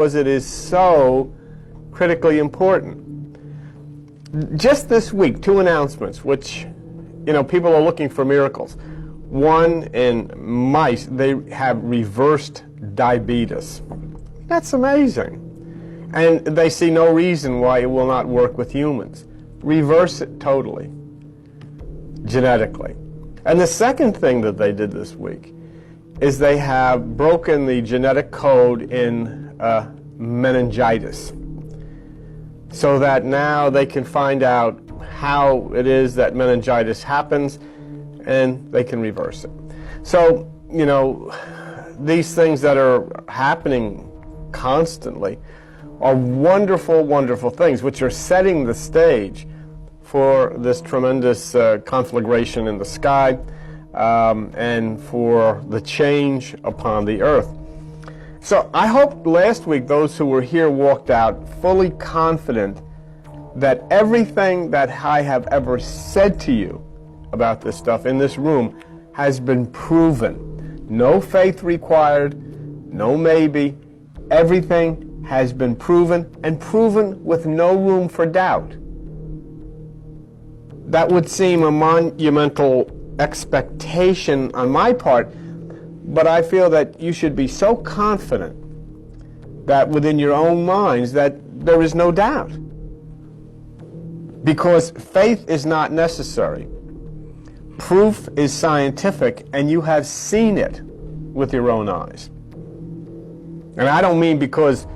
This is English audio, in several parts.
because it is so critically important. Just this week, 2 announcements, which, people are looking for miracles. One, in mice, they have reversed diabetes. That's amazing. And they see no reason why it will not work with humans. Reverse it totally, genetically. And the second thing that they did this week is they have broken the genetic code in meningitis, so that now they can find out how it is that meningitis happens, and they can reverse it. So, these things that are happening constantly are wonderful, wonderful things, which are setting the stage for this tremendous conflagration in the sky and for the change upon the earth. So I hope last week those who were here walked out fully confident that everything that I have ever said to you about this stuff in this room has been proven. No faith required, no maybe. Everything has been proven, and proven with no room for doubt. That would seem a monumental expectation on my part, but I feel that you should be so confident that within your own minds that there is no doubt. Because faith is not necessary. Proof is scientific, and you have seen it with your own eyes. And I don't mean because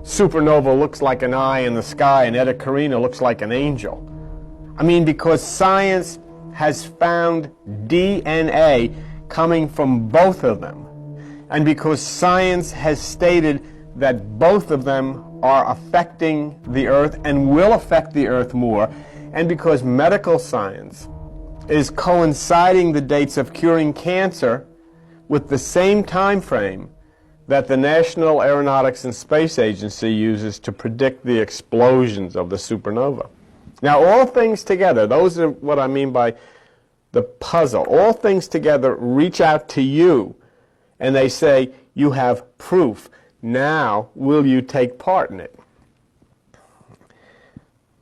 supernova looks like an eye in the sky and Eta Carina looks like an angel. I mean because science has found DNA coming from both of them. And because science has stated that both of them are affecting the earth and will affect the earth more, and because medical science is coinciding the dates of curing cancer with the same time frame that the National Aeronautics and Space Agency uses to predict the explosions of the supernova. Now, all things together, those are what I mean by the puzzle. All things together reach out to you, and they say, you have proof. Now, will you take part in it?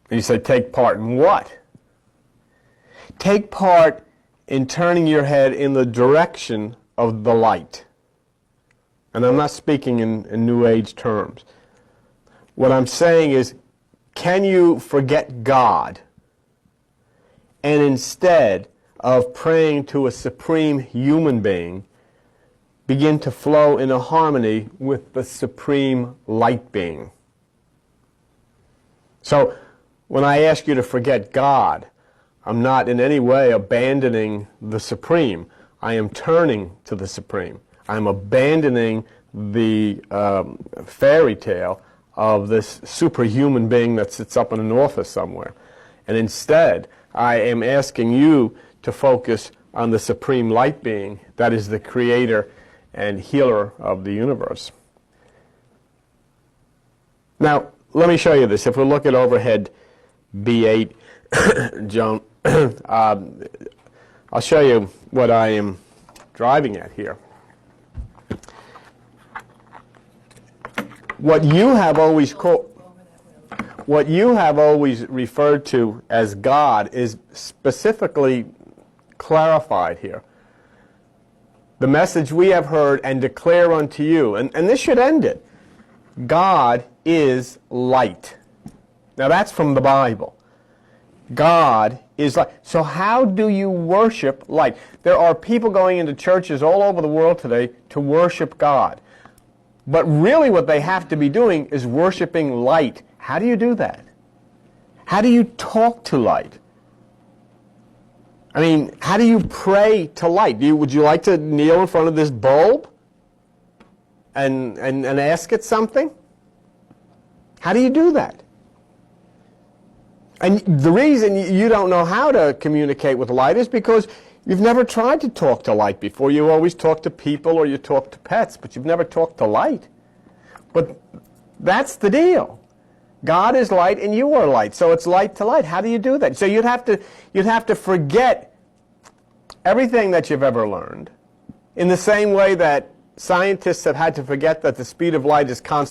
And you say, take part in what? Take part in turning your head in the direction of the light. And I'm not speaking in New Age terms. What I'm saying is, can you forget God and instead of praying to a supreme human being, begin to flow in a harmony with the supreme light being? So when I ask you to forget God, I'm not in any way abandoning the supreme. I am turning to the supreme. I'm abandoning the fairy tale of this superhuman being that sits up in an office somewhere. And instead, I am asking you to focus on the supreme light being that is the creator and healer of the universe. Now, let me show you this. If we look at overhead B8, Joan, I'll show you what I am driving at here. What you have always referred to as God is specifically clarified here. The message we have heard and declare unto you, and this should end it. God is light. Now that's from the Bible. God is light. So how do you worship light? There are people going into churches all over the world today to worship God. But really what they have to be doing is worshiping light. How do you do that? How do you talk to light? I mean, how do you pray to light? Would you like to kneel in front of this bulb and ask it something? How do you do that? And the reason you don't know how to communicate with light is because you've never tried to talk to light before. You always talk to people or you talk to pets, but you've never talked to light. But that's the deal. God is light and you are light, so it's light to light. How do you do that? So you'd have to forget everything that you've ever learned, in the same way that scientists have had to forget that the speed of light is constant.